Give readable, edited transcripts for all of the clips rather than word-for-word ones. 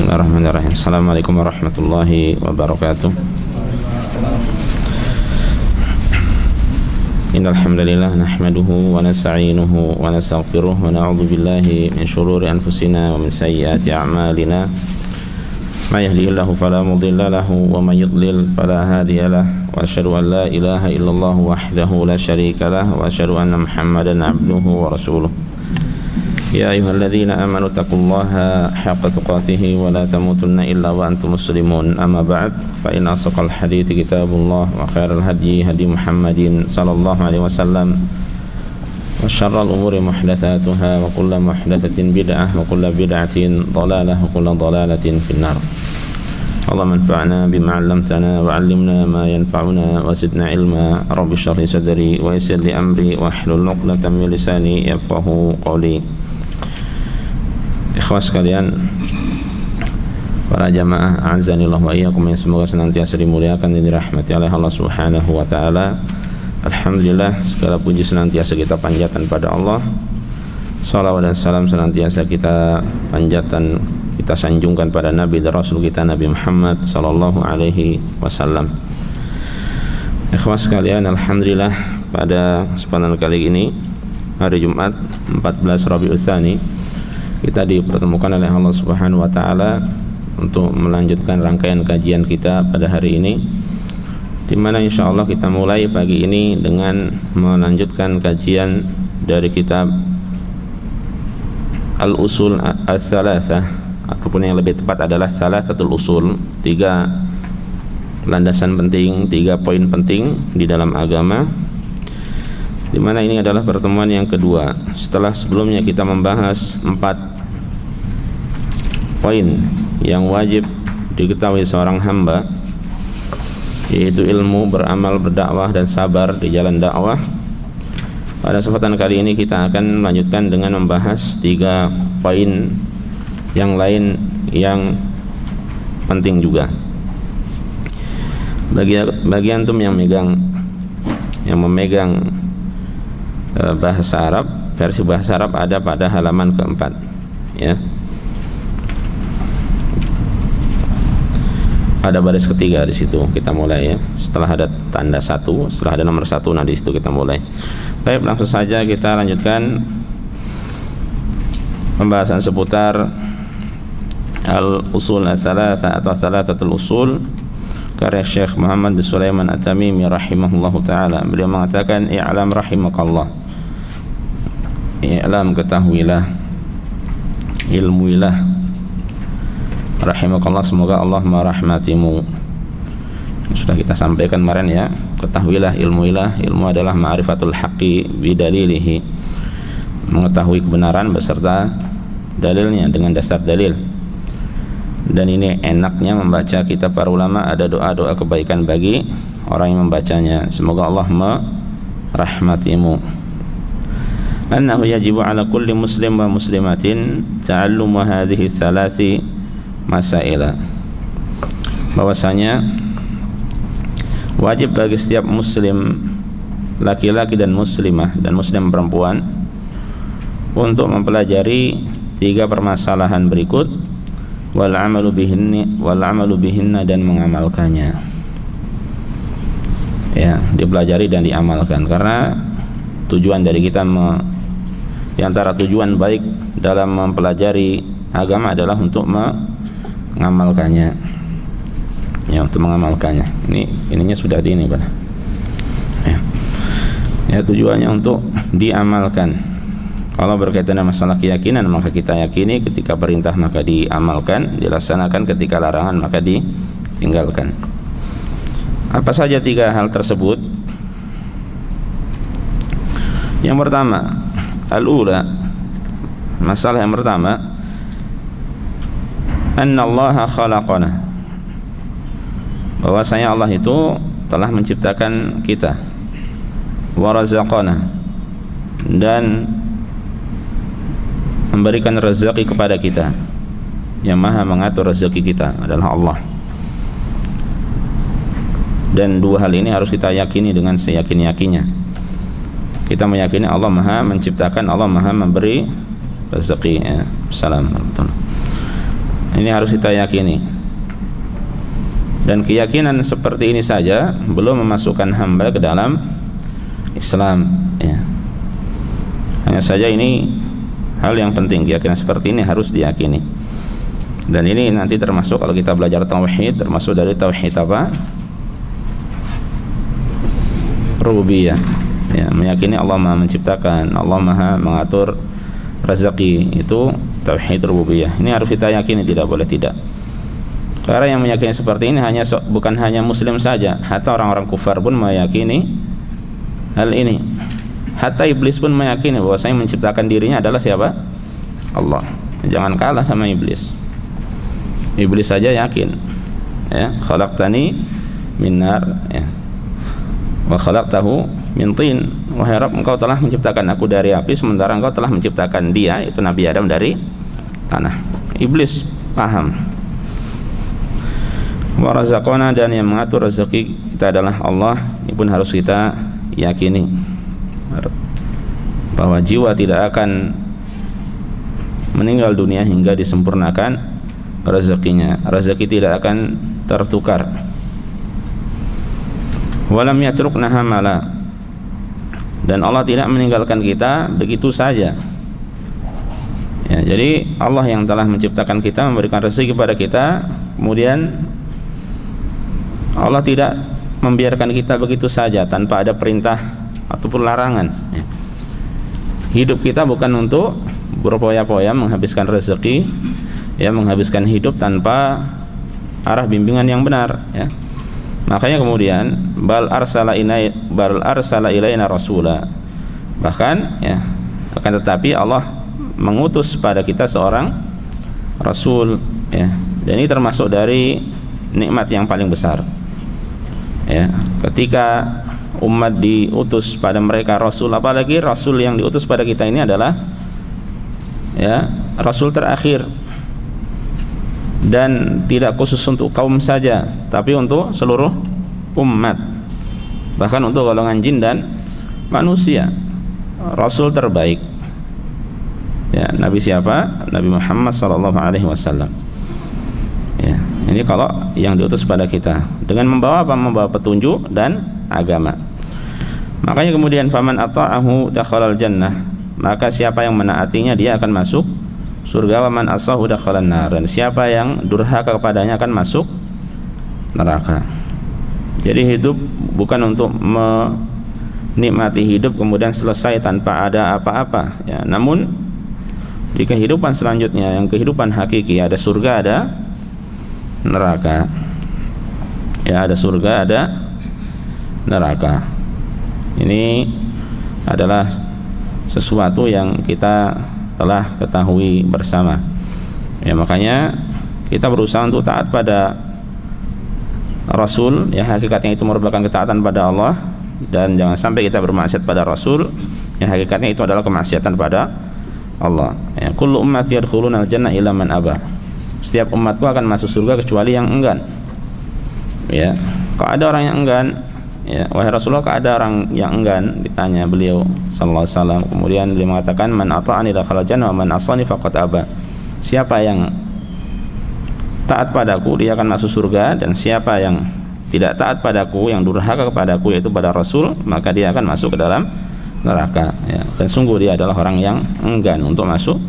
Bismillahirrahmanirrahim. Assalamualaikum warahmatullahi wabarakatuh. Innal hamdalillah nahmaduhu wa nasta'inuhu wa nastaghfiruh wa na'udzu billahi min shururi anfusina wa min sayyiati a'malina. May yahdihillahu fala mudilla lahu wa may yudlil fala hadiya lahu. Wa asyhadu an la ilaha illallah wahdahu la syarika lahu wa asyhadu anna Muhammadan 'abduhu wa rasuluh. Ya ayyuhalladzina amanu taqullaha haqqa tuqatih wa la tamutunna illa wa antum muslimun. Amma ba'd, fa inna asqal hadithi kitabullah wa khairal hadyi hadi Muhammadin sallallahu alaihi wasallam wa syarrul umuri muhdatsatuha wa kullu muhdatsatin bid'ah wa kullu bid'atin dhalalah wa kullu dhalalatin finnar. Allahumma anfa'na bima 'allamtana wa 'allimna ma yanfa'una wa zidna ilma. Rabbi shrah li sadri wa yassir li amri wa hlul 'uqdatam min lisani yafqahu qawli. Ikhwas sekalian, para jamaah azanillah wa iyyakum, yang semoga senantiasa dimuliakan dan dirahmati oleh Allah Subhanahu wa taala. Alhamdulillah, segala puji senantiasa kita panjatkan pada Allah. Shalawat dan salam senantiasa kita panjatkan, kita sanjungkan pada Nabi dan Rasul kita Nabi Muhammad sallallahu alaihi wasallam. Ikhwas sekalian, alhamdulillah pada kesempatan kali ini, hari Jumat 14 Rabiul Tsani, kita dipertemukan oleh Allah Subhanahu wa taala untuk melanjutkan rangkaian kajian kita pada hari ini, di mana insyaallah kita mulai pagi ini dengan melanjutkan kajian dari kitab Al-Usul Ats-Tsalatsah, ataupun yang lebih tepat adalah Tsalatsatul Usul, 3 landasan penting, 3 poin penting di dalam agama, di mana ini adalah pertemuan yang kedua setelah sebelumnya kita membahas 4 poin yang wajib diketahui seorang hamba, yaitu ilmu, beramal, berdakwah, dan sabar di jalan dakwah. Pada kesempatan kali ini kita akan melanjutkan dengan membahas 3 poin yang lain yang penting juga. Bagi antum yang memegang bahasa Arab, versi bahasa Arab ada pada halaman keempat, ya. Ada baris ketiga di situ kita mulai, ya. Setelah ada tanda 1, setelah ada nomor 1, nah di situ kita mulai. Baik, langsung saja kita lanjutkan pembahasan seputar Al-Usul Ats-Tsalatsah atau Tsalatsatul Usul karya Syekh Muhammad bin Sulaiman At-Tamimi rahimahullahu taala. Beliau mengatakan, i'lam rahimakallah, i'lam, ketahuilah, ilmuilah, rahimakallah, semoga Allah merahmatimu. Sudah kita sampaikan kemarin, ya. Ketahuilah, ilmuilah. Ilmu adalah ma'rifatul haqqi bidalilihi, mengetahui kebenaran beserta dalilnya, dengan dasar dalil. Dan ini enaknya membaca kitab para ulama, ada doa-doa kebaikan bagi orang yang membacanya. Semoga Allah merahmatimu. Annahu yajibu ala kulli muslim wa muslimatin ta'allumu hadhihi thalathi masaila. Bahwasanya wajib bagi setiap muslim laki-laki dan muslimah dan muslim perempuan untuk mempelajari 3 permasalahan berikut, wal amalu bihinna, dan mengamalkannya, ya, dipelajari dan diamalkan. Karena tujuan dari kita di antara tujuan baik dalam mempelajari agama adalah untuk mengamalkannya, ya, untuk mengamalkannya. Ininya sudah di ini, Pak. Ya, tujuannya untuk diamalkan. Kalau berkaitan dengan masalah keyakinan, maka kita yakini, ketika perintah maka diamalkan, dilaksanakan, ketika larangan maka ditinggalkan. Apa saja 3 hal tersebut? Yang pertama, al-ula, masalah yang pertama, annallaha khalaqana, bahwasanya Allah itu telah menciptakan kita, wa razaqana, dan memberikan rezeki kepada kita. Yang maha mengatur rezeki kita adalah Allah. Dan 2 hal ini harus kita yakini dengan seyakin-yakinnya. Kita meyakini Allah maha menciptakan, Allah maha memberi rezeki, ya. Assalamualaikum. Ini harus kita yakini. Dan keyakinan seperti ini saja belum memasukkan hamba ke dalam Islam, ya. Hanya saja ini hal yang penting, keyakinan seperti ini harus diyakini. Dan ini nanti termasuk kalau kita belajar tauhid, termasuk dari tauhid apa? Rububiyah. Ya, meyakini Allah Maha menciptakan, Allah Maha mengatur rezeki, itu tauhid rububiyah. Ini harus kita yakini, tidak boleh tidak. Karena yang meyakini seperti ini bukan hanya muslim saja, hatta orang-orang kufar pun meyakini hal ini. Hatta iblis pun meyakini bahwa saya menciptakan dirinya adalah siapa? Allah. Jangan kalah sama iblis. Iblis saja yakin, ya, khalaqtani min nar, ya, wa khalaqtahu min tin. Wahai Rabb, engkau telah menciptakan aku dari api, sementara engkau telah menciptakan dia, itu Nabi Adam, dari tanah. Iblis paham. Wa razaqana, dan yang mengatur rezeki kita adalah Allah. Ini pun harus kita yakini, bahwa jiwa tidak akan meninggal dunia hingga disempurnakan rezekinya. Rezeki tidak akan tertukar. Walam yatrukna hamala, dan Allah tidak meninggalkan kita begitu saja, ya. Jadi Allah yang telah menciptakan kita, memberikan rezeki kepada kita, kemudian Allah tidak membiarkan kita begitu saja tanpa ada perintah ataupun larangan, ya. Hidup kita bukan untuk berpoya-poya menghabiskan rezeki, ya, menghabiskan hidup tanpa arah bimbingan yang benar, ya. Makanya kemudian bal arsala ilaina rasula, bahkan, ya, akan tetapi Allah mengutus pada kita seorang rasul, ya. Dan ini termasuk dari nikmat yang paling besar, ya. Ketika umat diutus pada mereka rasul, apalagi rasul yang diutus pada kita ini adalah, ya, rasul terakhir. Dan tidak khusus untuk kaum saja, tapi untuk seluruh umat, bahkan untuk golongan jin dan manusia. Rasul terbaik, ya, Nabi siapa? Nabi Muhammad SAW, ya. Ini kalau yang diutus pada kita dengan membawa apa? Membawa petunjuk dan agama. Makanya kemudian faman ata'ahu dakhalal jannah, maka siapa yang menaatinya dia akan masuk surga. Wa man asahu dakhalan nar, dan siapa yang durhaka kepadanya akan masuk neraka. Jadi hidup bukan untuk menikmati hidup kemudian selesai tanpa ada apa-apa, ya. Namun di kehidupan selanjutnya, yang kehidupan hakiki, ada surga, ada neraka, ya, ada surga, ada neraka. Ini adalah sesuatu yang kita telah ketahui bersama, ya. Makanya kita berusaha untuk taat pada Rasul, ya, hakikatnya itu merupakan ketaatan pada Allah, dan jangan sampai kita bermaksiat pada Rasul, ya, hakikatnya itu adalah kemaksiatan pada Allah, ya. Kullu ummati yadkhuluna al-jannah illa man aba, setiap umatku akan masuk surga kecuali yang enggan, ya. Kalau ada orang yang enggan, ya, wahai Rasulullah, kalau ada orang yang enggan, ditanya beliau sallallahu alaihi wasallam, kemudian beliau mengatakan man ata'ani dakhala jannah wa man asani faqad aba, siapa yang taat padaku dia akan masuk surga, dan siapa yang tidak taat padaku, yang durhaka kepadaku, yaitu pada Rasul, maka dia akan masuk ke dalam neraka, ya. Dan sungguh dia adalah orang yang enggan untuk masuk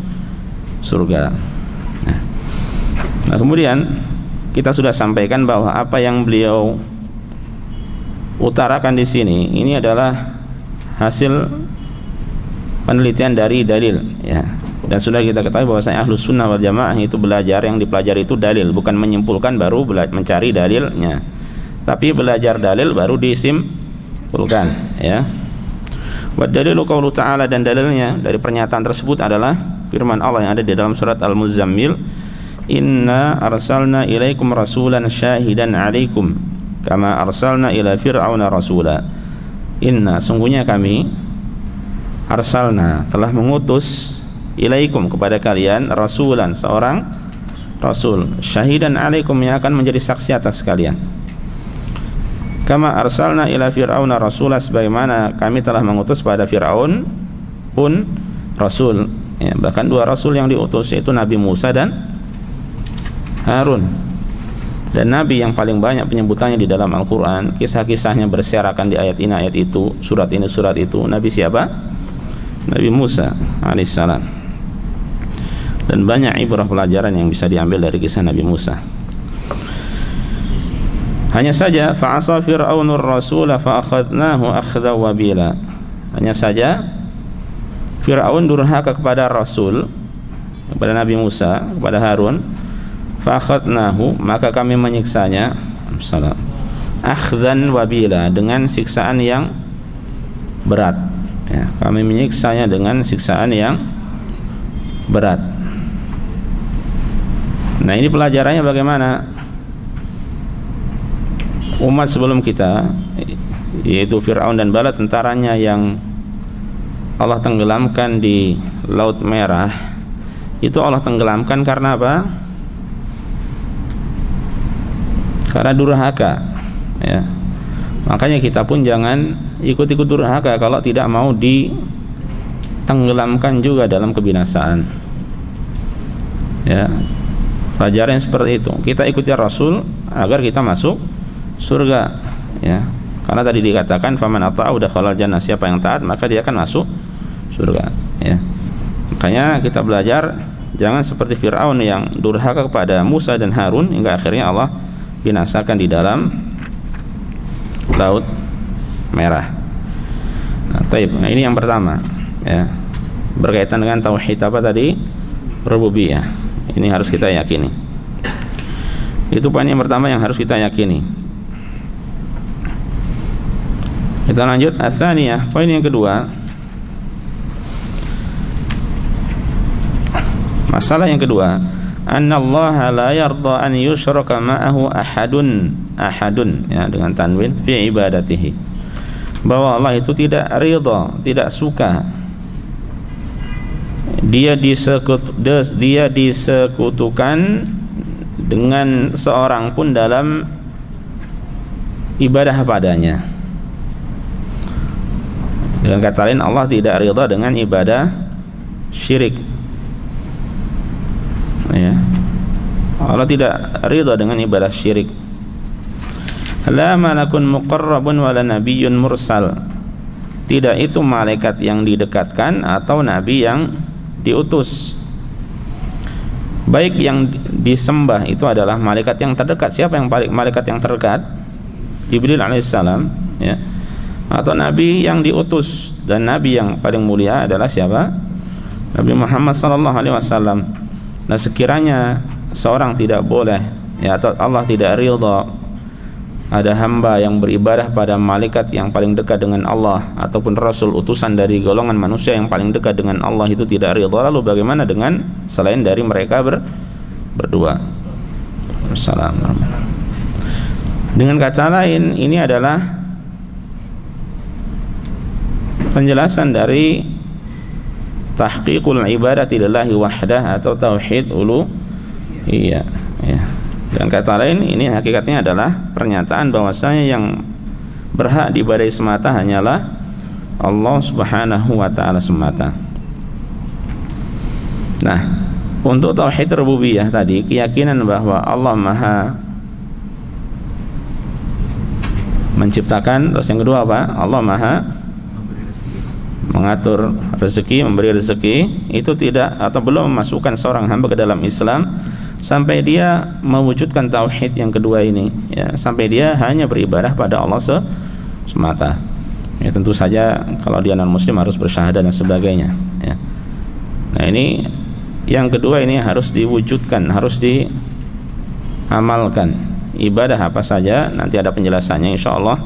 surga. Nah, kemudian kita sudah sampaikan bahwa apa yang beliau utarakan di sini ini adalah hasil penelitian dari dalil, ya. Dan sudah kita ketahui bahwasanya Ahlus Sunnah wal Jamaah itu belajar, yang dipelajari itu dalil, bukan menyimpulkan baru mencari dalilnya, tapi belajar dalil baru disimpulkan, ya. Wa dalilu qaulu ta'ala, dan dalilnya dari pernyataan tersebut adalah firman Allah yang ada di dalam surat Al-Muzammil, inna arsalna ilaikum rasulan syahidan 'alaikum kama arsalna ila fir'auna rasula. Inna, sungguhnya kami, arsalna, telah mengutus, ilaikum, kepada kalian, rasulan, seorang rasul, syahidan 'alaikum, yang akan menjadi saksi atas kalian, kama arsalna ila fir'auna rasula, sebagaimana kami telah mengutus pada Fir'aun pun rasul, ya. Bahkan dua rasul yang diutus, yaitu Nabi Musa dan Harun. Dan nabi yang paling banyak penyebutannya di dalam Al-Quran, kisah-kisahnya berserakan di ayat ini ayat itu, surat ini surat itu. Nabi siapa? Nabi Musa alaihissalam. Dan banyak ibrah pelajaran yang bisa diambil dari kisah Nabi Musa. Hanya saja fa'asa fir'aunur rasula fa'akhadnahu akhda wabila. Hanya saja Fir'aun durhaka kepada Rasul, kepada Nabi Musa, kepada Harun. Fa'akhadnahu, maka kami menyiksanya akhdan wabila, dengan siksaan yang berat ya, kami menyiksanya dengan siksaan yang berat. Nah, ini pelajarannya bagaimana umat sebelum kita, yaitu Fir'aun dan bala tentaranya yang Allah tenggelamkan di Laut Merah. Itu Allah tenggelamkan karena apa? Karena durhaka ya. Makanya kita pun jangan ikut-ikut durhaka kalau tidak mau ditenggelamkan juga dalam kebinasaan ya. Pelajaran seperti itu, kita ikuti Rasul agar kita masuk surga ya. Karena tadi dikatakan faman ata'u dakhalal jannah, siapa yang taat maka dia akan masuk surga ya. Makanya kita belajar jangan seperti Fir'aun yang durhaka kepada Musa dan Harun hingga akhirnya Allah binasakan di dalam Laut Merah. Nah, ini yang pertama ya, berkaitan dengan tauhid apa tadi? Rububiyah. Ini harus kita yakini. Itu poin yang pertama yang harus kita yakini. Kita lanjut ats-tsaniyah, poin yang kedua. Masalah yang kedua, annallaha la yarda an yushraka ma'ahu ahadun ya, dengan tanwin fi ibadatihi, bahwa Allah itu tidak ridha, tidak suka dia disekutukan dengan seorang pun dalam ibadah padanya. Dengan kata lain, Allah tidak ridha dengan ibadah syirik ya. Allah tidak ridha dengan ibadah syirik. La malakun muqarrabun wala nabiyyun mursal, tidak itu malaikat yang didekatkan atau nabi yang diutus. Baik yang disembah itu adalah malaikat yang terdekat. Siapa yang malaikat yang terdekat? Jibril alaihissalam ya. Atau nabi yang diutus, dan nabi yang paling mulia adalah siapa? Nabi Muhammad sallallahu alaihi wasallam. Nah, sekiranya seorang tidak boleh ya, atau Allah tidak ridha ada hamba yang beribadah pada malaikat yang paling dekat dengan Allah ataupun rasul utusan dari golongan manusia yang paling dekat dengan Allah itu tidak ridha, lalu bagaimana dengan selain dari mereka berdua? Assalamualaikum. Dengan kata lain, ini adalah penjelasan dari tahqiqul ibadati lillahi wahdah atau tauhid uluhiyah ya. Dengan kata lain, ini hakikatnya adalah pernyataan bahwasanya yang berhak diibadahi semata hanyalah Allah Subhanahu wa taala semata. Nah, untuk tauhid rububiyah tadi, keyakinan bahwa Allah Maha menciptakan, terus yang kedua apa? Allah Maha mengatur rezeki, memberi rezeki, itu tidak atau belum memasukkan seorang hamba ke dalam Islam sampai dia mewujudkan tauhid yang kedua ini ya, sampai dia hanya beribadah pada Allah semata ya. Tentu saja kalau dia non muslim harus bersyahadat dan sebagainya ya. Nah, ini yang kedua, ini harus diwujudkan, harus diamalkan. Ibadah apa saja nanti ada penjelasannya insyaallah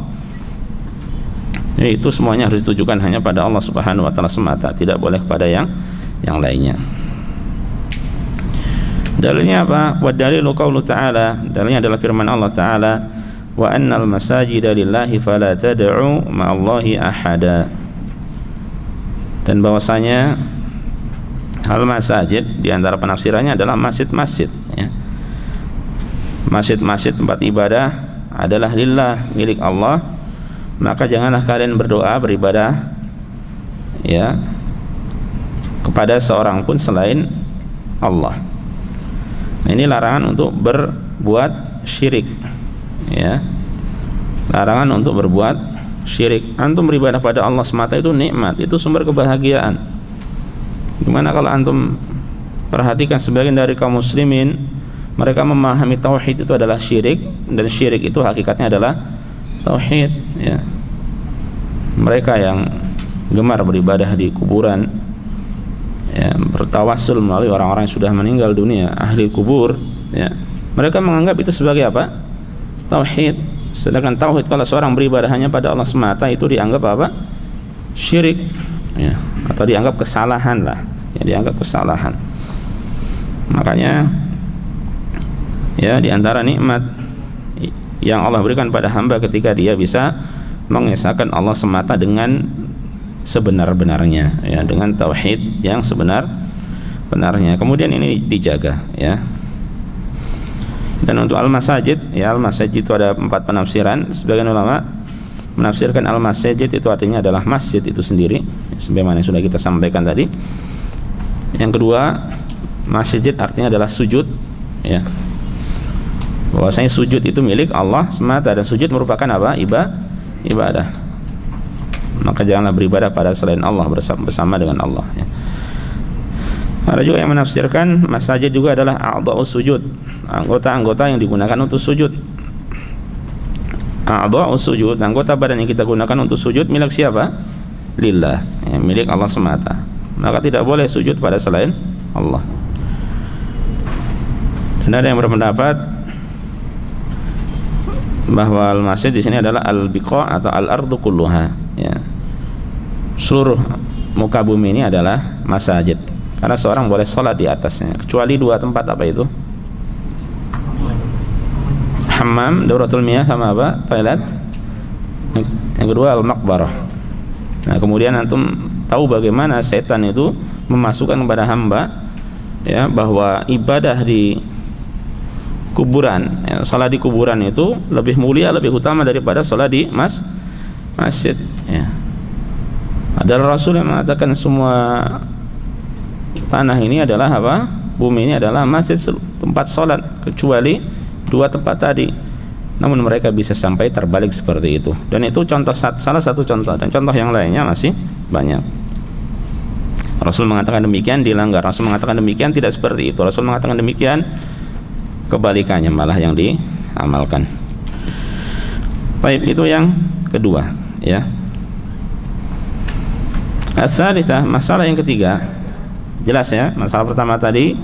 ya, itu semuanya harus ditujukan hanya pada Allah Subhanahu wa taala semata, tidak boleh kepada yang lainnya. Dalilnya apa? Wa dalilu qaulu ta'ala, dalilnya adalah firman Allah Ta'ala, wa annal masajida lillahi fala tad'u ma'allahi ahada. Dan bahwasanya hal masajid di antara penafsirannya adalah masjid-masjid ya. Masjid-masjid tempat ibadah adalah lillah, milik Allah, maka janganlah kalian berdoa, beribadah ya kepada seorang pun selain Allah. Nah, ini larangan untuk berbuat syirik, ya. Larangan untuk berbuat syirik. Antum beribadah pada Allah semata itu nikmat, itu sumber kebahagiaan. Gimana kalau antum perhatikan sebagian dari kaum muslimin, mereka memahami tauhid itu adalah syirik, dan syirik itu hakikatnya adalah tauhid, ya. Mereka yang gemar beribadah di kuburan, ya, bertawassul melalui orang-orang yang sudah meninggal dunia, ahli kubur, ya, mereka menganggap itu sebagai apa? Tauhid. Sedangkan tauhid, kalau seorang beribadah hanya pada Allah semata, itu dianggap apa? Syirik, ya, atau dianggap kesalahan lah, ya, dianggap kesalahan. Makanya, ya, diantara nikmat yang Allah berikan pada hamba ketika dia bisa mengesahkan Allah semata dengan sebenar-benarnya, ya, dengan tauhid yang sebenar-benarnya. Kemudian ini dijaga, ya. Dan untuk al-masajid, ya, al-masajid itu ada 4 penafsiran. Sebagian ulama menafsirkan al-masajid itu artinya adalah masjid itu sendiri, ya, sebagaimana sudah kita sampaikan tadi. Yang kedua, masjid artinya adalah sujud, ya. Bahwasanya sujud itu milik Allah semata, dan sujud merupakan apa? Ibadah. Maka janganlah beribadah pada selain Allah bersama dengan Allah, ya. Ada juga yang menafsirkan masajid juga adalah a'dha'us sujud, anggota-anggota yang digunakan untuk sujud. A'dha'us sujud, anggota badan yang kita gunakan untuk sujud milik siapa? Lillah, ya, milik Allah semata. Maka tidak boleh sujud pada selain Allah. Dan ada yang berpendapat bahwa al-masjid di sini adalah al-biqa atau al-ardu kulluha, ya. Seluruh muka bumi ini adalah masajid. Karena seorang boleh sholat di atasnya, kecuali 2 tempat. Apa itu? Hammam, dauratul miyah, sama apa? Toilet. Yang kedua al-maqbarah. Nah, kemudian antum tahu bagaimana setan itu memasukkan kepada hamba, ya, bahwa ibadah di kuburan, ya, sholat di kuburan itu lebih mulia, lebih utama daripada sholat di masjid, ya. Adalah Rasul yang mengatakan semua tanah ini adalah apa? Bumi ini adalah masjid, tempat sholat, kecuali 2 tempat tadi. Namun mereka bisa sampai terbalik seperti itu. Dan itu contoh, salah satu contoh, dan contoh yang lainnya masih banyak. Rasul mengatakan demikian, dilanggar. Rasul mengatakan demikian, tidak seperti itu. Rasul mengatakan demikian, kebalikannya malah yang diamalkan. Baik, itu yang kedua, ya. As-salitsah, masalah yang ketiga. Jelas, ya, masalah pertama tadi,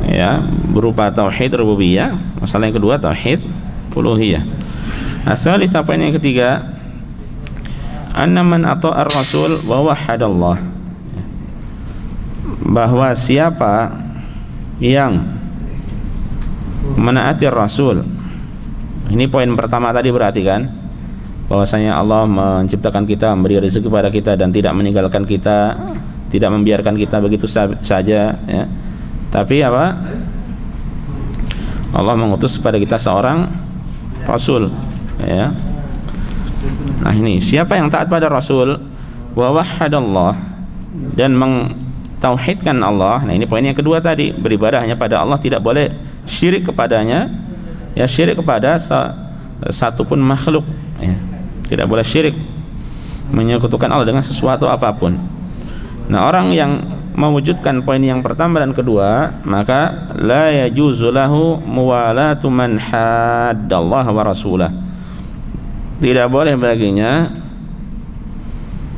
ya, berupa tauhid rububiyah. Masalah yang kedua tauhid uluhiyah. As-salitsah, poin yang ketiga, anna man ata'a ar-rasul wa wahhadallah, bahwa siapa yang menaati Rasul. Ini poin pertama tadi, berarti kan bahwasanya Allah menciptakan kita, memberi rezeki kepada kita, dan tidak meninggalkan kita, tidak membiarkan kita begitu saja, ya. Tapi apa? Allah mengutus kepada kita seorang Rasul, ya. Nah, ini siapa yang taat pada Rasul wa wahhadallah, dan mentauhidkan Allah. Nah, ini poin yang kedua tadi, beribadah hanya pada Allah, tidak boleh syirik kepadanya, ya, syirik kepada satupun makhluk, ya. Tidak boleh syirik, menyekutukan Allah dengan sesuatu apapun. Nah, orang yang mewujudkan poin yang pertama dan kedua, maka la yajuzu lahu muwalatu man haddallaha wa rasulah. Tidak boleh baginya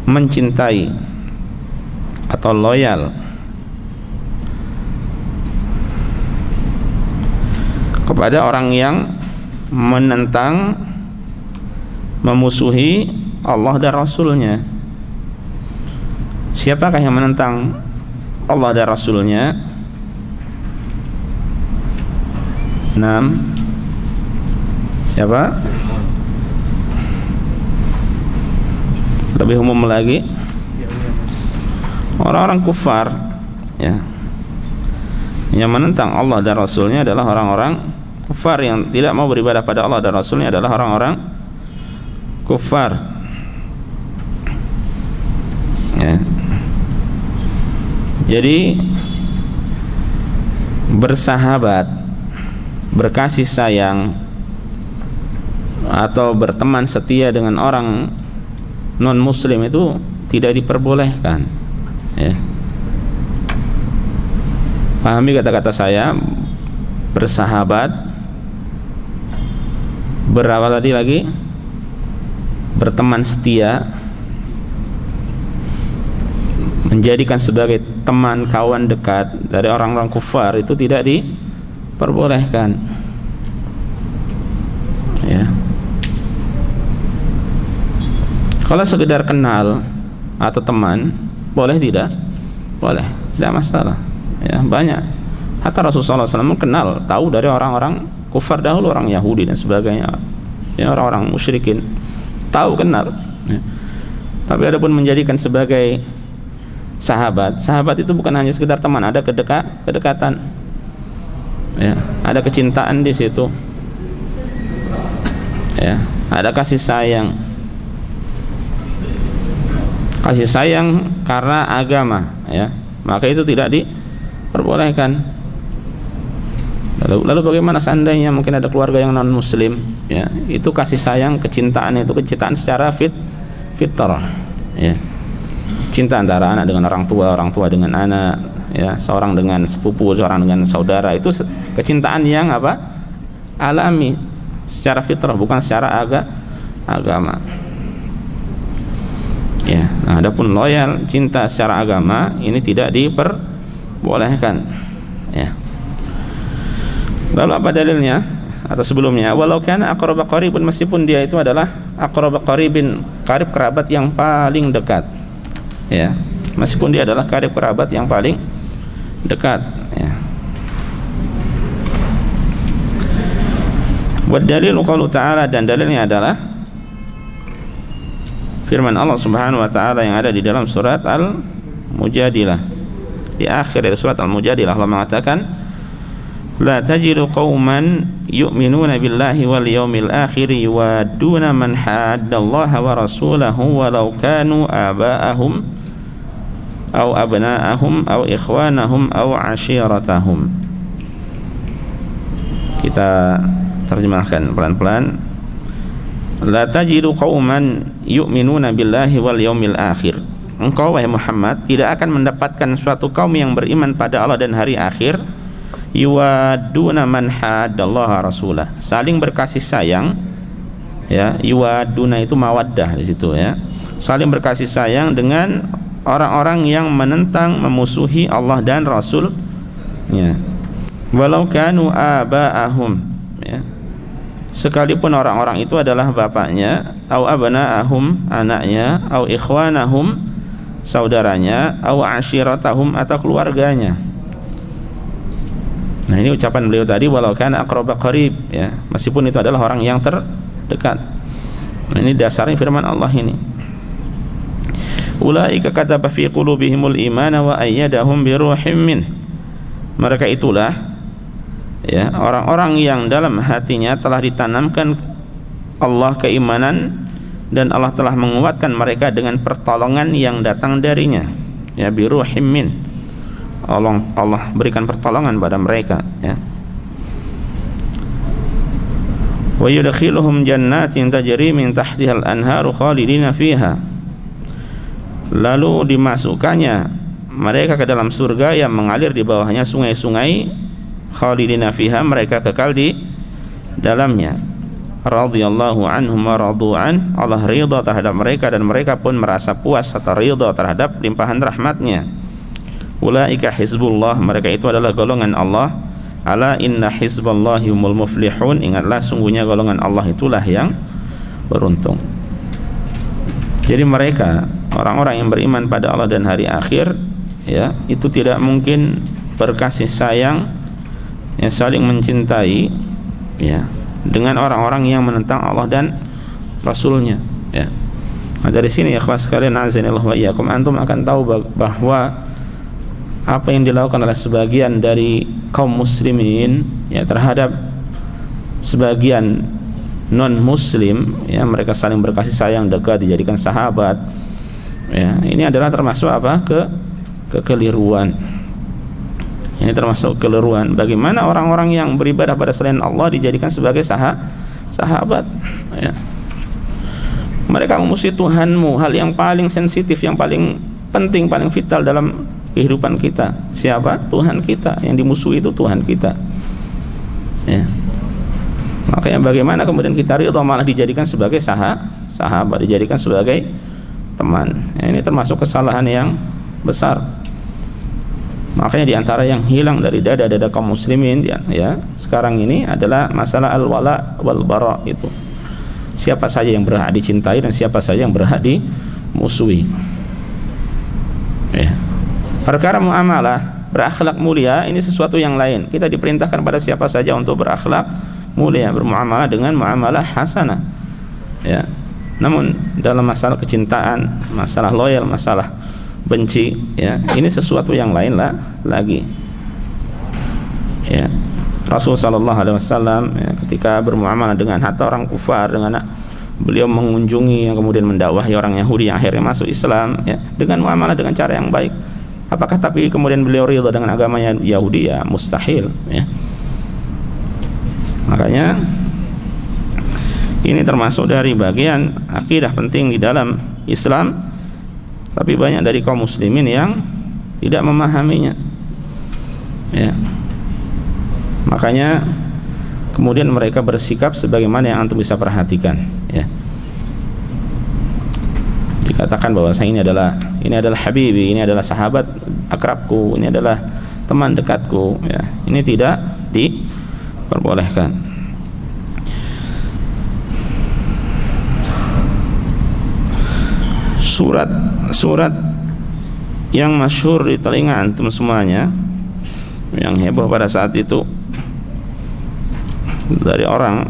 mencintai atau loyal kepada orang yang menentang, memusuhi Allah dan Rasulnya. Siapakah yang menentang Allah dan Rasulnya? 6. Siapa? Lebih umum lagi, orang-orang kufar, ya, yang menentang Allah dan Rasulnya adalah orang-orang kufar. Yang tidak mau beribadah pada Allah dan Rasulnya adalah orang-orang kufar, ya. Jadi bersahabat, berkasih sayang atau berteman setia dengan orang non muslim itu tidak diperbolehkan, ya. Pahami kata-kata saya, bersahabat, berapa tadi lagi, berteman setia, menjadikan sebagai teman kawan dekat dari orang-orang kufar itu tidak diperbolehkan, ya. Kalau sekedar kenal atau teman, boleh tidak? Boleh, tidak masalah, ya. Banyak, hatta Rasulullah SAW kenal, tahu dari orang-orang kufar dahulu, orang Yahudi dan sebagainya, ya, orang-orang musyrikin, tahu, kenal, ya. Tapi adapun menjadikan sebagai sahabat, sahabat itu bukan hanya sekedar teman, ada kedekatan, ya, ada kecintaan di situ, ya, ada kasih sayang karena agama, ya, maka itu tidak diperbolehkan. Lalu bagaimana seandainya mungkin ada keluarga yang non muslim, ya, itu kasih sayang, kecintaan itu kecintaan secara fitrah, ya, cinta antara anak dengan orang tua dengan anak, ya, seorang dengan sepupu, seorang dengan saudara, itu kecintaan yang apa? Alami, secara fitrah, bukan secara agama. Ya, nah, adapun loyal, cinta secara agama ini tidak diperbolehkan, ya. Lalu apa dalilnya? Atau sebelumnya, walau kana aqraba qaribin, meskipun dia itu adalah aqraba qaribin, karib kerabat yang paling dekat, ya, meskipun dia adalah karib kerabat yang paling dekat, ya. Wa dalilu qaulu ta'ala, dan dalilnya adalah firman Allah Subhanahu wa taala yang ada di dalam surat Al-Mujadilah. Di akhir dari surat Al-Mujadilah Allah mengatakan, la tajidu qauman yu'minuna billahi wal yawmil akhir yuwadduna man haddallaha wa rasulahu walau kanu aba'ahum aw abna'ahum aw ikhwanahum aw ashiratahum. Kita terjemahkan pelan-pelan. La tajidu qauman yu'minuna billahi wal yawmil akhir. Engkau wahai Muhammad tidak akan mendapatkan suatu kaum yang beriman pada Allah dan hari akhir, yuwaduna man haddallaha rasulah, saling berkasih sayang, ya, yuwaduna itu mawaddah di situ, ya, saling berkasih sayang dengan orang-orang yang menentang, memusuhi Allah dan Rasul-Nya. Walau kanu aba'ahum, ya, sekalipun orang-orang itu adalah bapaknya, au abna'ahum, anaknya, au ikhwanahum, saudaranya, au ashiratahum, atau keluarganya. Nah, ini ucapan beliau tadi, walau kana aqraba qarib, ya, meskipun itu adalah orang yang terdekat. Nah, ini dasarnya firman Allah ini. Ulaika kataba fi qulubihimul imana wa ayyadahum bi ruhim min. Mereka itulah, ya, orang-orang yang dalam hatinya telah ditanamkan Allah keimanan dan Allah telah menguatkan mereka dengan pertolongan yang datang darinya, ya, bi ruhim min. Allah berikan pertolongan pada mereka, ya. Wa yudkhiluhum jannatin tajri min tahtiha al-anharu khalidina fiha. Lalu dimasukkannya mereka ke dalam surga yang mengalir di bawahnya sungai-sungai, khalidina fiha, mereka kekal di dalamnya. Radhiyallahu anhum wa radu'an, Allah ridha terhadap mereka dan mereka pun merasa puas atau ridha terhadap limpahan rahmatnya. Ulaika hizbullah, mereka itu adalah golongan Allah. Ala inna hizballahi humul muflihun, ingatlah sungguhnya golongan Allah itulah yang beruntung. Jadi mereka, orang-orang yang beriman pada Allah dan hari akhir, ya, itu tidak mungkin berkasih sayang, yang saling mencintai, ya, dengan orang-orang yang menentang Allah dan Rasulnya, ya. Nah, dari sini ya ikhlas sekalian, azanillah wa iyyakum, antum akan tahu bahwa apa yang dilakukan oleh sebagian dari kaum muslimin, ya, terhadap sebagian non muslim, ya, mereka saling berkasih sayang, dekat, dijadikan sahabat, ya, ini adalah termasuk apa? Kekeliruan. Ini termasuk keliruan. Bagaimana orang-orang yang beribadah pada selain Allah dijadikan sebagai sahabat, ya. Mereka memusuhi Tuhanmu, hal yang paling sensitif, yang paling penting, paling vital dalam kehidupan kita. Siapa? Tuhan kita. Yang dimusuhi itu Tuhan kita, ya. Makanya bagaimana kemudian kita ridha malah dijadikan sebagai sahabat, dijadikan sebagai teman, ya. Ini termasuk kesalahan yang besar. Makanya diantara yang hilang dari dada-dada kaum muslimin, ya, sekarang ini adalah masalah al-wala wal bara itu. Siapa saja yang berhak dicintai dan siapa saja yang berhak dimusuhi, ya. Perkara muamalah, berakhlak mulia, ini sesuatu yang lain. Kita diperintahkan pada siapa saja untuk berakhlak mulia, bermuamalah dengan muamalah hasanah, ya. Namun dalam masalah kecintaan, masalah loyal, masalah benci, ya, ini sesuatu yang lain lah lagi, ya. Rasul sallallahu alaihi wasallam, ya, ketika bermuamalah dengan hatta orang kufar, dengan beliau mengunjungi yang kemudian mendakwahi orang Yahudi yang akhirnya masuk Islam, ya, dengan muamalah dengan cara yang baik. Apakah tapi kemudian beliau ridha dengan agamanya Yahudi? Ya mustahil, ya. Makanya ini termasuk dari bagian akidah penting di dalam Islam, tapi banyak dari kaum muslimin yang tidak memahaminya, ya. Makanya kemudian mereka bersikap sebagaimana yang antum bisa perhatikan, ya. Dikatakan bahwa ini adalah habibi, ini adalah sahabat akrabku, ini adalah teman dekatku, ya. Ini tidak diperbolehkan. Surat yang masyhur di telinga antum semuanya, yang heboh pada saat itu, dari orang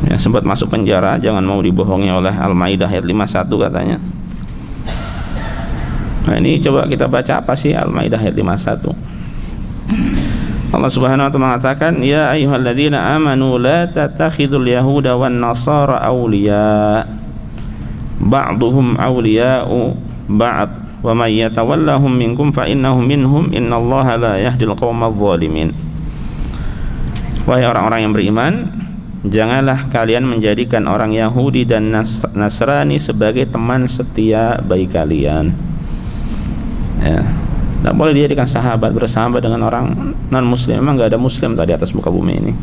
yang sempat masuk penjara, jangan mau dibohongi oleh Al-Maidah ayat 51 katanya. Nah, ini coba kita baca apa sih Al-Maidah ayat 51. Allah Subhanahu wa ta'ala mengatakan, ya ayyuhalladzina amanu la tattakhidul yahuda wan nasara awliya ba'duhum awliya'u ba'd wa may yatawallahum minkum fa innahum minhum innallaha la yahdil qaumadz zalimin. Wahai orang-orang yang beriman, janganlah kalian menjadikan orang Yahudi dan Nasrani sebagai teman setia bagi kalian, ya. Tidak boleh dijadikan sahabat, bersahabat dengan orang non muslim. Memang nggak ada muslim tadi atas muka bumi ini.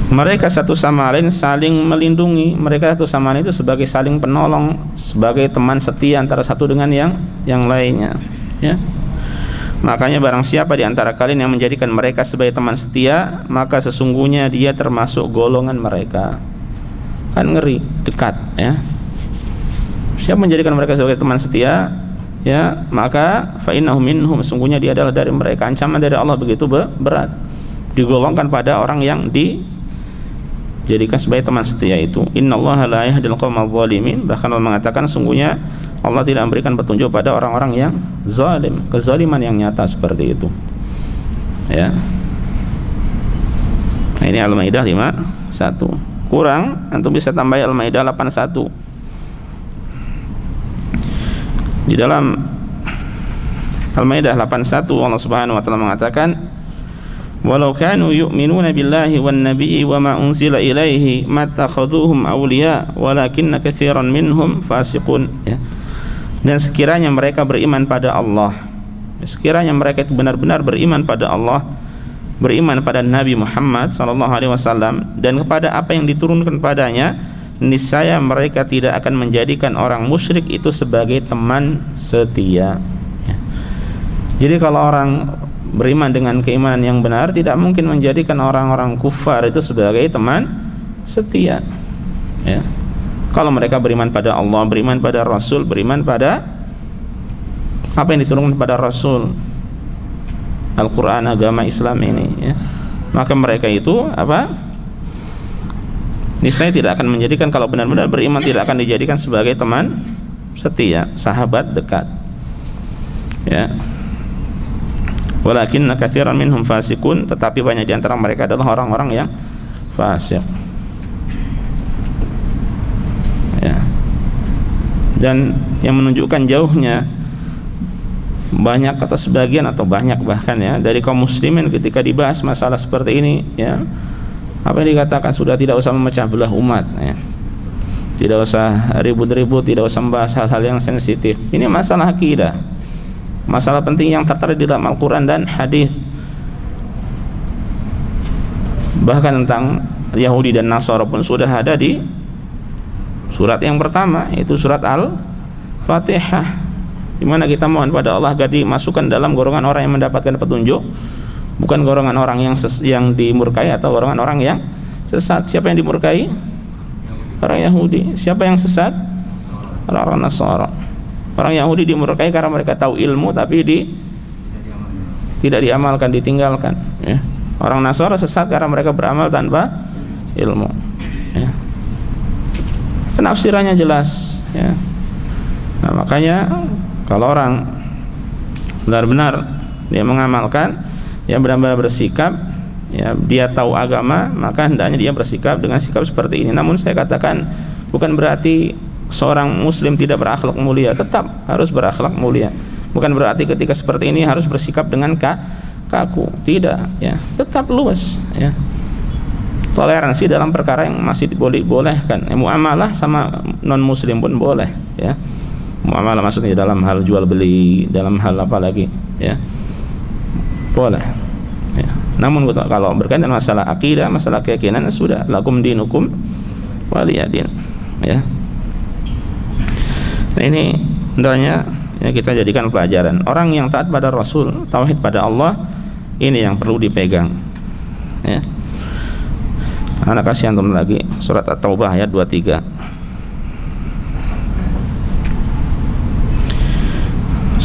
Mereka satu sama lain saling melindungi. Mereka satu sama lain itu sebagai saling penolong, sebagai teman setia antara satu dengan yang lainnya, ya. Makanya barang siapa di antara kalian yang menjadikan mereka sebagai teman setia, maka sesungguhnya dia termasuk golongan mereka. Kan ngeri, dekat, ya. Siapa menjadikan mereka sebagai teman setia, ya, maka fa innahum minhum, sesungguhnya dia adalah dari mereka. Ancaman dari Allah begitu berat, digolongkan pada orang yang dijadikan sebagai teman setia itu. Innallaha la yahdil qaumadz zalimin. Bahkan Allah mengatakan sungguhnya Allah tidak memberikan petunjuk pada orang-orang yang zalim, kezaliman yang nyata seperti itu, ya. Nah, ini Al-Maidah 51. Kurang antum bisa tambah Al-Maidah 81. Di dalam Al-Maidah 81 Allah Subhanahu wa ta'ala mengatakan, walau kanu yu'minuna billahi wan nabiyyi wa ma unzila ilaihi mattakhadhuhum awliya walakinna katsiran minhum fasiqun, ya. Dan sekiranya mereka beriman pada Allah, sekiranya mereka itu benar-benar beriman pada Allah, beriman pada Nabi Muhammad SAW dan kepada apa yang diturunkan padanya, niscaya mereka tidak akan menjadikan orang musyrik itu sebagai teman setia, ya. Jadi kalau orang beriman dengan keimanan yang benar, tidak mungkin menjadikan orang-orang kufar itu sebagai teman setia, ya. Kalau mereka beriman pada Allah, beriman pada Rasul, beriman pada apa yang diturunkan pada Rasul, Al-Quran, agama Islam ini, ya, maka mereka itu apa? Niscaya tidak akan menjadikan, kalau benar-benar beriman, tidak akan dijadikan sebagai teman setia, sahabat dekat, ya. Walakinna katsiran minhum fasiqun, tetapi banyak di antara mereka adalah orang-orang yang fasik, ya. Dan yang menunjukkan jauhnya banyak atau sebagian atau banyak bahkan ya dari kaum muslimin ketika dibahas masalah seperti ini ya, apa yang dikatakan sudah tidak usah memecah belah umat ya. Tidak usah ribut-ribut, tidak usah membahas hal-hal yang sensitif. Ini masalah akidah, masalah penting yang tertera di dalam Al-Quran dan hadis. Bahkan tentang Yahudi dan Nasara pun sudah ada di surat yang pertama, yaitu surat Al-Fatihah, di mana kita mohon pada Allah agar dimasukkan dalam golongan orang yang mendapatkan petunjuk, bukan golongan orang yang dimurkai atau golongan orang yang sesat. Siapa yang dimurkai? Orang Yahudi. Siapa yang sesat? Orang Nasara. Orang Yahudi dimurkai karena mereka tahu ilmu tapi tidak diamalkan, ditinggalkan ya. Orang Nasara sesat karena mereka beramal tanpa ilmu ya. Penafsirannya jelas ya. Nah, makanya kalau orang benar-benar dia mengamalkan, ya benar-benar bersikap, ya dia tahu agama, maka hendaknya dia bersikap dengan sikap seperti ini. Namun saya katakan bukan berarti seorang muslim tidak berakhlak mulia, tetap harus berakhlak mulia. Bukan berarti ketika seperti ini harus bersikap dengan kaku, tidak ya, tetap luas ya. Toleransi dalam perkara yang masih dibolehkan. Muamalah sama non muslim pun boleh ya. Muamalah maksudnya dalam hal jual beli, dalam hal apa lagi ya, boleh ya. Namun kalau berkaitan masalah akidah, masalah keyakinan, sudah lakum dinukum waliyadin ya. Nah, ini hendaknya ya kita jadikan pelajaran. Orang yang taat pada Rasul, tauhid pada Allah, ini yang perlu dipegang ya. Anak kasih antum lagi surat At-Taubah ayat 23.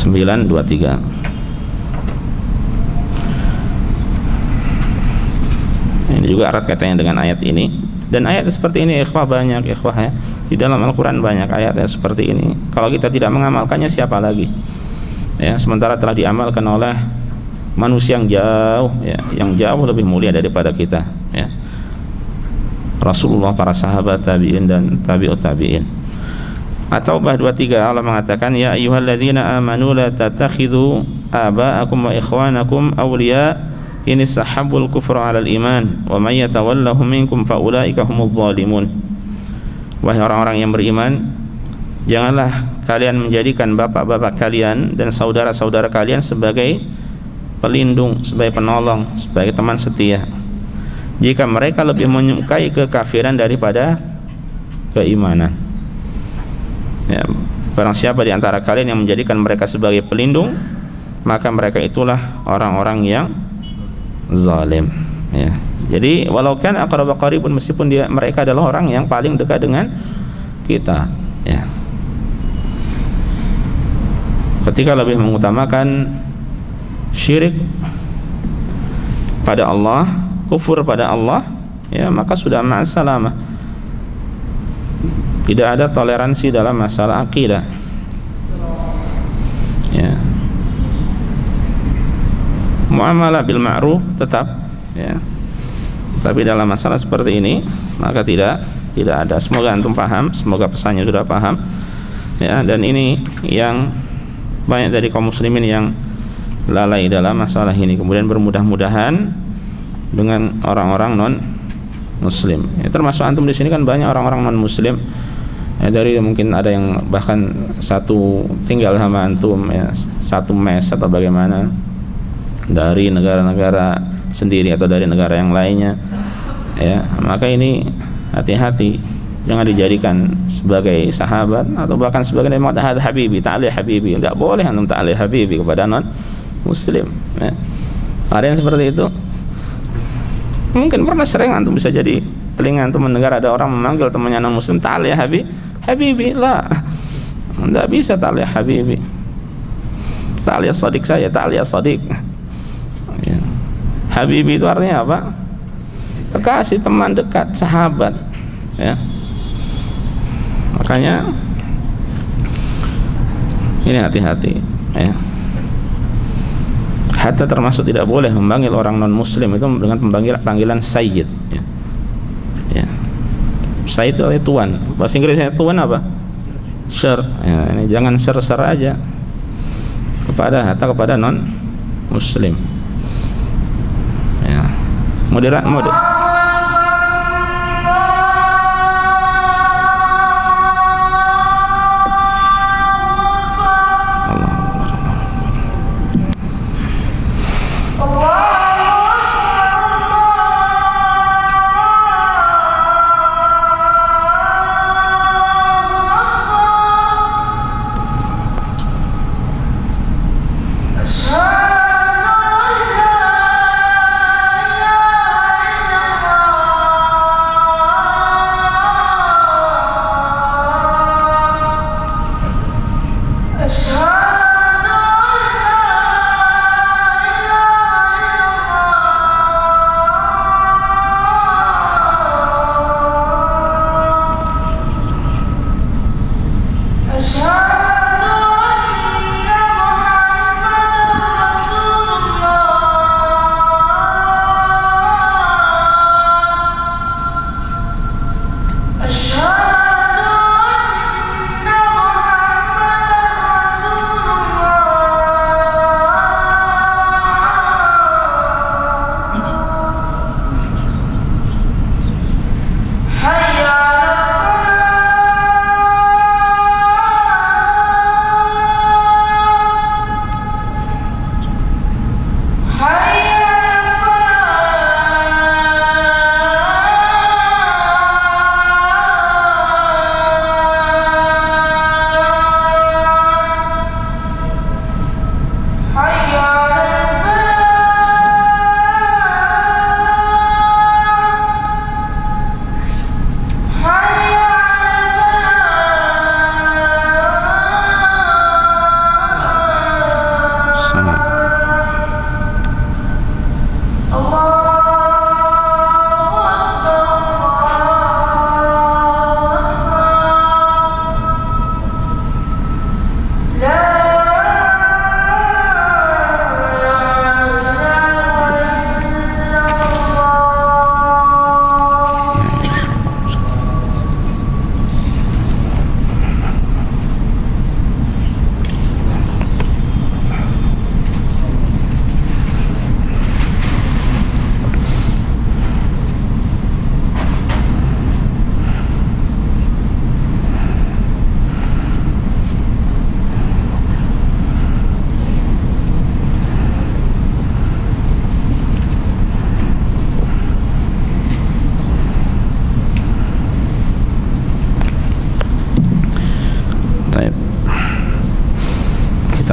9:23. Ini juga erat kaitannya dengan ayat ini. Dan ayat seperti ini ikhwah banyak ikhwah ya. Di dalam Al-Quran banyak ayat seperti ini. Kalau kita tidak mengamalkannya, siapa lagi ya, sementara telah diamalkan oleh manusia yang jauh ya, yang jauh lebih mulia daripada kita ya. Rasulullah, para sahabat, tabi'in dan tabi'ut tabi'in. At-Taubah 23 Allah mengatakan, ya ayyuhalladzina amanu la tattakhidhu aba'akum wa ikhwanakum awliya in istahabbul kufra 'alal iman wa may yatawallahum minkum fa ulaika humudz zalimun. Wahai orang-orang yang beriman, janganlah kalian menjadikan bapak-bapak kalian dan saudara-saudara kalian sebagai pelindung, sebagai penolong, sebagai teman setia jika mereka lebih menyukai kekafiran daripada keimanan ya. Barang siapa di antara kalian yang menjadikan mereka sebagai pelindung, maka mereka itulah orang-orang yang zalim ya. Jadi walau kan aqrab qaribun, meskipun mereka adalah orang yang paling dekat dengan kita ya. Ketika lebih mengutamakan syirik pada Allah, kufur pada Allah ya, maka sudah ma'assalamah. Tidak ada toleransi dalam masalah akidah ya. Muamalah bil ma'ruf tetap ya, tapi dalam masalah seperti ini maka tidak ada. Semoga antum paham, semoga pesannya sudah paham ya. Dan ini yang banyak dari kaum muslimin yang lalai dalam masalah ini, kemudian bermudah-mudahan dengan orang-orang non muslim ya. Termasuk antum di sini kan banyak orang-orang non muslim ya, dari mungkin ada yang bahkan satu tinggal sama antum ya, satu mes atau bagaimana, dari negara-negara sendiri atau dari negara yang lainnya ya. Maka ini hati-hati, jangan dijadikan sebagai sahabat atau bahkan sebagai ma'tahad habibi, ta'alih habibi. Enggak boleh antum ta'alih habibi kepada non muslim ya. Ada yang seperti itu. Mungkin pernah sering antum bisa jadi telinga antum mendengar ada orang memanggil temannya non muslim ta'alih habibi. Lah, enggak bisa ta'alih habibi. Ta'alih sadik saya, ta'alih sadik ya. Habibi itu artinya apa? Kekasih, teman dekat, sahabat ya. Makanya ini hati-hati ya. Hatta termasuk tidak boleh memanggil orang non muslim itu dengan panggilan sayyid ya. Ya. Sayyid itu artinya tuan. Bahasa Inggrisnya tuan apa? share ya, ini jangan share aja kepada non muslim ya. Moderat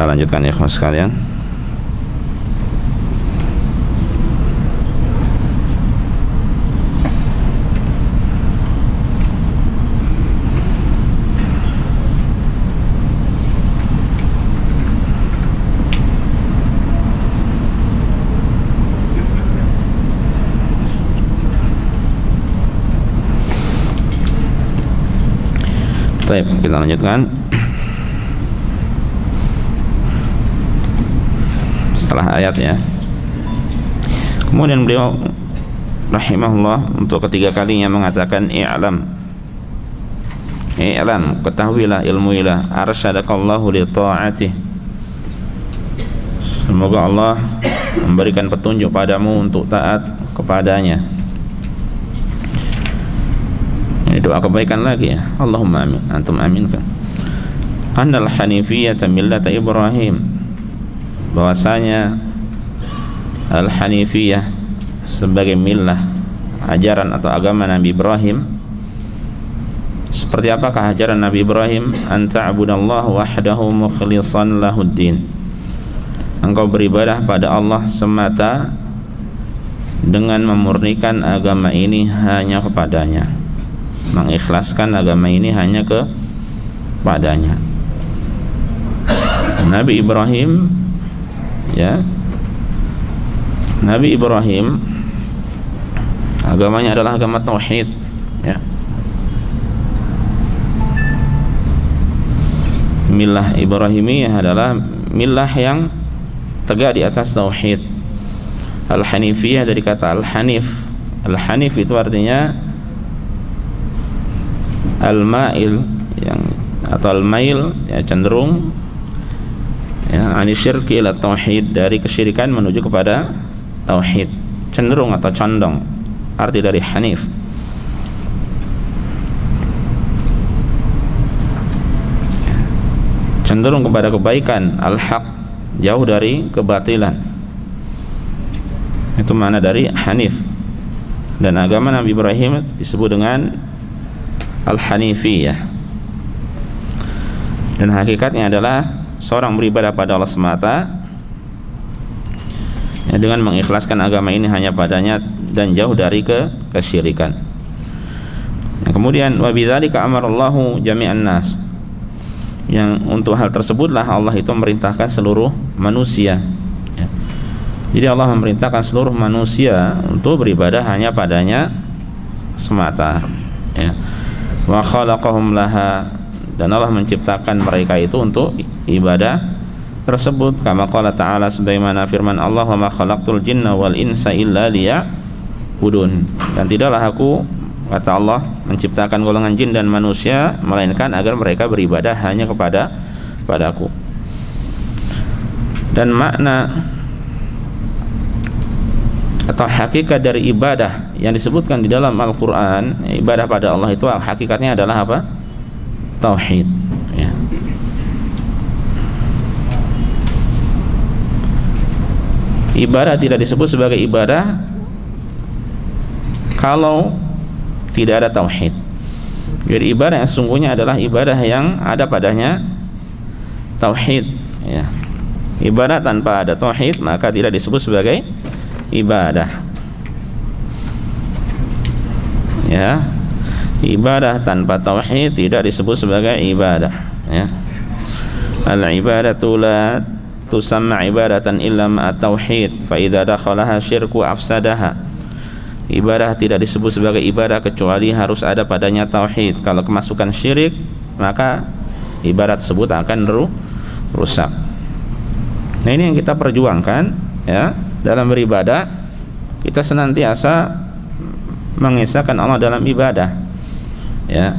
kita lanjutkan ya ikhwas sekalian. Baik, kita lanjutkan. Setelah ayat ya. Kemudian beliau rahimahullah untuk ketiga kalinya mengatakan i'lam, ketahuilah, ilmuilah, arsyadakallahu li ta'atih. Semoga Allah memberikan petunjuk padamu untuk taat kepadanya. Ini doa kebaikan lagi ya. Allahumma amin, antum aminkan. Annal hanifiyata millata Ibrahim, bahwasanya al-hanifiyah sebagai millah, ajaran atau agama Nabi Ibrahim. Seperti apakah ajaran Nabi Ibrahim? An ta'budallaha wahdahu mukhlishan lahuddin, engkau beribadah pada Allah semata dengan memurnikan agama ini hanya kepadanya, mengikhlaskan agama ini hanya kepadanya. Nabi Ibrahim ya, Nabi Ibrahim agamanya adalah agama tauhid ya. Millah Ibrahimiyah adalah millah yang tegak di atas tauhid. Al-Hanifiyah dari kata Al-Hanif. Al-Hanif itu artinya Al-Ma'il, yang atau al-mail, ya, cenderung, ya, anisyirki ila tauhid, dari kesyirikan menuju kepada tauhid, cenderung atau condong, arti dari hanif. Cenderung kepada kebaikan, al-haq, jauh dari kebatilan. Itu makna dari hanif. Dan agama Nabi Ibrahim disebut dengan al-hanifiyah. Dan hakikatnya adalah seorang beribadah pada Allah semata, ya, dengan mengikhlaskan agama ini hanya padanya dan jauh dari kesyirikan. Nah, kemudian wa bidzalika amarallahu jami'an nas, yang untuk hal tersebutlah Allah itu memerintahkan seluruh manusia, ya. Jadi Allah memerintahkan seluruh manusia untuk beribadah hanya padanya semata, ya. Wa khalaqahum laha, dan Allah menciptakan mereka itu untuk ibadah tersebut, kama qala ta'ala, sebagaimana firman Allah, wa ma khalaqtul jinna wal insa illa liya'budun, dan tidaklah aku, kata Allah, menciptakan golongan jin dan manusia melainkan agar mereka beribadah hanya kepadaku. Dan makna atau hakikat dari ibadah yang disebutkan di dalam Al-Quran, ibadah pada Allah itu hakikatnya adalah apa? Tauhid, ya. Ibadah tidak disebut sebagai ibadah kalau tidak ada tauhid. Jadi ibadah yang sesungguhnya adalah ibadah yang ada padanya tauhid, ya. Ibadah tanpa ada tauhid maka tidak disebut sebagai ibadah, ya. Ibadah tanpa tauhid tidak disebut sebagai ibadah, ya. Al-ibadatu la tusamma ibadatan illa ma'a tauhid, fa idza dakhalaha syirku afsadaha. Ibadah tidak disebut sebagai ibadah kecuali harus ada padanya tauhid. Kalau kemasukan syirik, maka ibadah tersebut akan rusak. Nah, ini yang kita perjuangkan, ya. Dalam beribadah kita senantiasa mengesahkan Allah dalam ibadah, ya.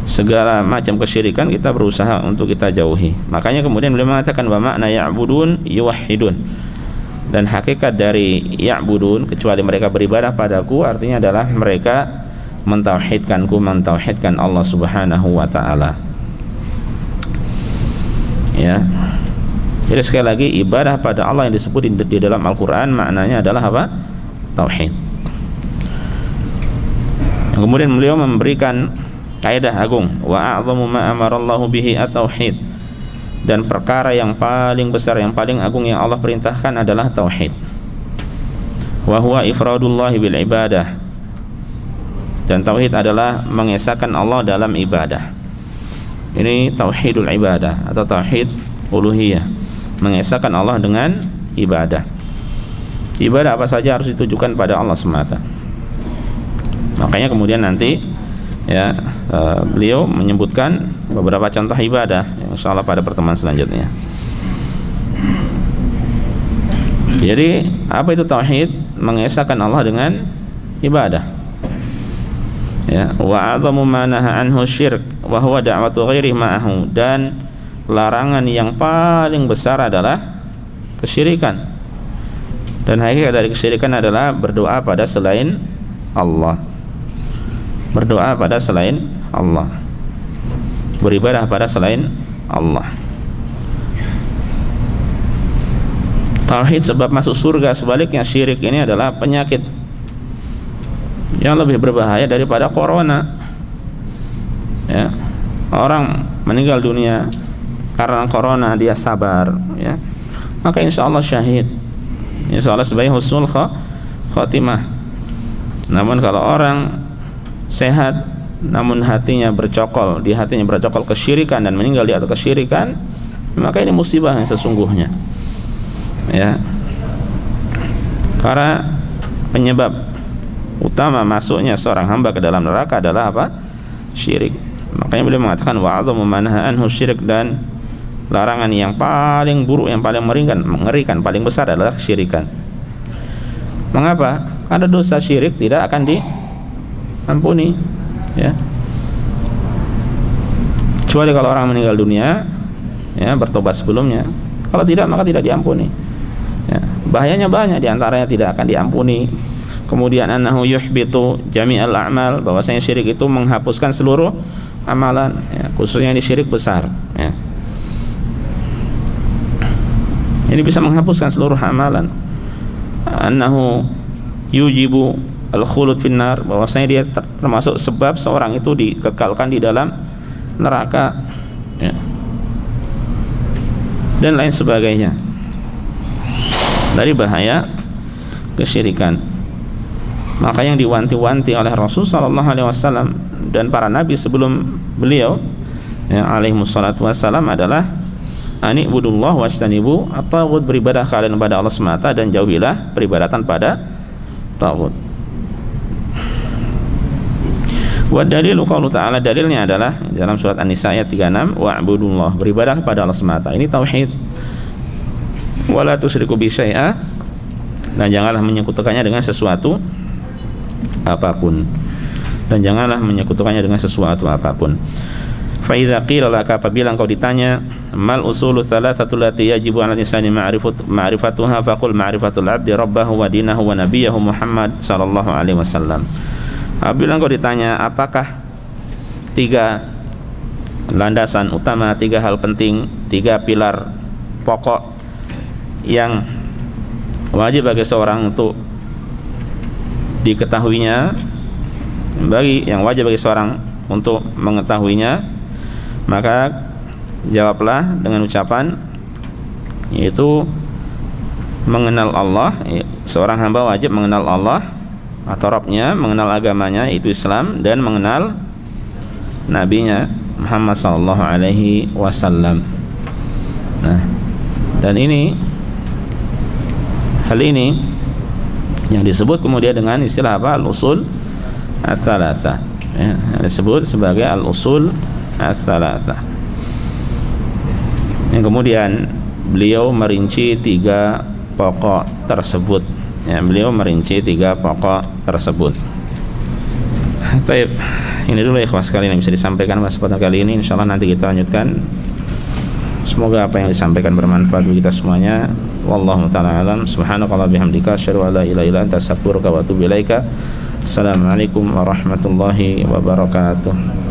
Segala macam kesyirikan kita berusaha untuk kita jauhi. Makanya kemudian beliau mengatakan wa makna ya'budun yuwahhidun, dan hakikat dari ya'budun, kecuali mereka beribadah padaku, artinya adalah mereka mentauhidkanku, mentauhidkan Allah Subhanahu wa ta'ala, ya. Jadi sekali lagi, ibadah pada Allah yang disebut di dalam Al-Quran maknanya adalah apa? Tauhid. Yang kemudian beliau memberikan kaidah agung, wa a'zamu ma amarallahu bihi at-tauhid, dan perkara yang paling besar, yang paling agung yang Allah perintahkan adalah tauhid. Wa huwa ifradullahi bil ibadah, dan tauhid adalah mengesahkan Allah dalam ibadah. Ini tauhidul ibadah atau tauhid uluhiyah, mengesahkan Allah dengan ibadah. Ibadah apa saja harus ditujukan pada Allah semata. Makanya kemudian nanti, ya, beliau menyebutkan beberapa contoh ibadah, insyaallah pada pertemuan selanjutnya. Jadi apa itu tauhid? Mengesahkan Allah dengan ibadah, ya. Wa 'adhamu ma nahaa anhu syirk wa huwa da'watu ghairi ma'ahu, dan larangan yang paling besar adalah kesyirikan, dan hakikat dari kesyirikan adalah berdoa pada selain Allah, berdoa pada selain Allah, beribadah pada selain Allah. Tauhid sebab masuk surga, sebaliknya syirik ini adalah penyakit yang lebih berbahaya daripada corona, ya. Orang meninggal dunia karena corona, dia sabar, ya, maka insya Allah syahid, insya Allah sebagai husnul khatimah. Namun kalau orang sehat namun hatinya bercokol, di hatinya bercokol kesyirikan dan meninggal di atas kesyirikan, maka ini musibah yang sesungguhnya, ya. Karena penyebab utama masuknya seorang hamba ke dalam neraka adalah apa? Syirik. Makanya beliau mengatakan wa 'adhamu ma nahaa anhu syirik, dan larangan yang paling buruk, yang paling mengerikan, paling besar adalah kesyirikan. Mengapa? Karena dosa syirik tidak akan diampuni, ya. kecuali kalau orang meninggal dunia ya bertobat sebelumnya. Kalau tidak maka tidak diampuni ya. Bahayanya banyak, diantaranya tidak akan diampuni. Kemudian annahu yuhbitu jami'al a'mal, bahwasanya syirik itu menghapuskan seluruh amalan ya, khususnya ini syirik besar ya. Ini bisa menghapuskan seluruh amalan. Annahu yujibu al-khulud finnar, bahwasanya dia termasuk sebab seorang itu dikekalkan di dalam neraka ya. Dan lain sebagainya dari bahaya kesyirikan. Maka yang diwanti-wanti oleh Rasul sallallahu alaihi wasallam dan para nabi sebelum beliau ya, alaihi wassalatu wassalam adalah ani budullah wastanibu at-taghut, beribadah kalian kepada Allah semata dan jauhilah peribadatan pada taghut. Wa dalilu qaulu ta'ala, dalilnya adalah dalam surat An-Nisa ayat 36, wa'budullah, beribadah kepada Allah semata. Ini tauhid. Wala tusyriku bi syai'a, dan janganlah menyekutukannya dengan sesuatu apapun. Dan janganlah menyekutukannya dengan sesuatu apapun. Fa idza qila laka, apabila engkau ditanya mal usulu thalathatu lati yajibu 'ala al-insani ma'rifatuha faqul ma'rifatul 'abdi rabbahu wa dinahu wa nabiyahu Muhammad sallallahu alaihi wasallam. Apabila engkau ditanya apakah 3 landasan utama, 3 hal penting, 3 pilar pokok yang wajib bagi seorang untuk diketahuinya, yang wajib bagi seorang untuk mengetahuinya, maka jawablah dengan ucapan, yaitu mengenal Allah. Seorang hamba wajib mengenal Allah atau Rabbnya, mengenal agamanya yaitu Islam, dan mengenal nabinya Muhammad sallallahu alaihi wasallam. Nah, dan hal ini yang disebut kemudian dengan istilah apa? Al-usul ats-tsalatsah ya, disebut sebagai al-usul ats-tsalatsah. Yang kemudian beliau merinci 3 pokok tersebut ya, beliau merinci 3 pokok tersebut. Baik, ini dulu ya ikhwas sekalian yang bisa disampaikan pada kesempatan kali ini. Insyaallah nanti kita lanjutkan. Semoga apa yang disampaikan bermanfaat bagi kita semuanya. Wallahu ta'ala alam. Subhanakallah bihamdika asyhadu an la ilaha illa anta astaghfiruka wa atubu ilaika. Assalamualaikum warahmatullahi wabarakatuh.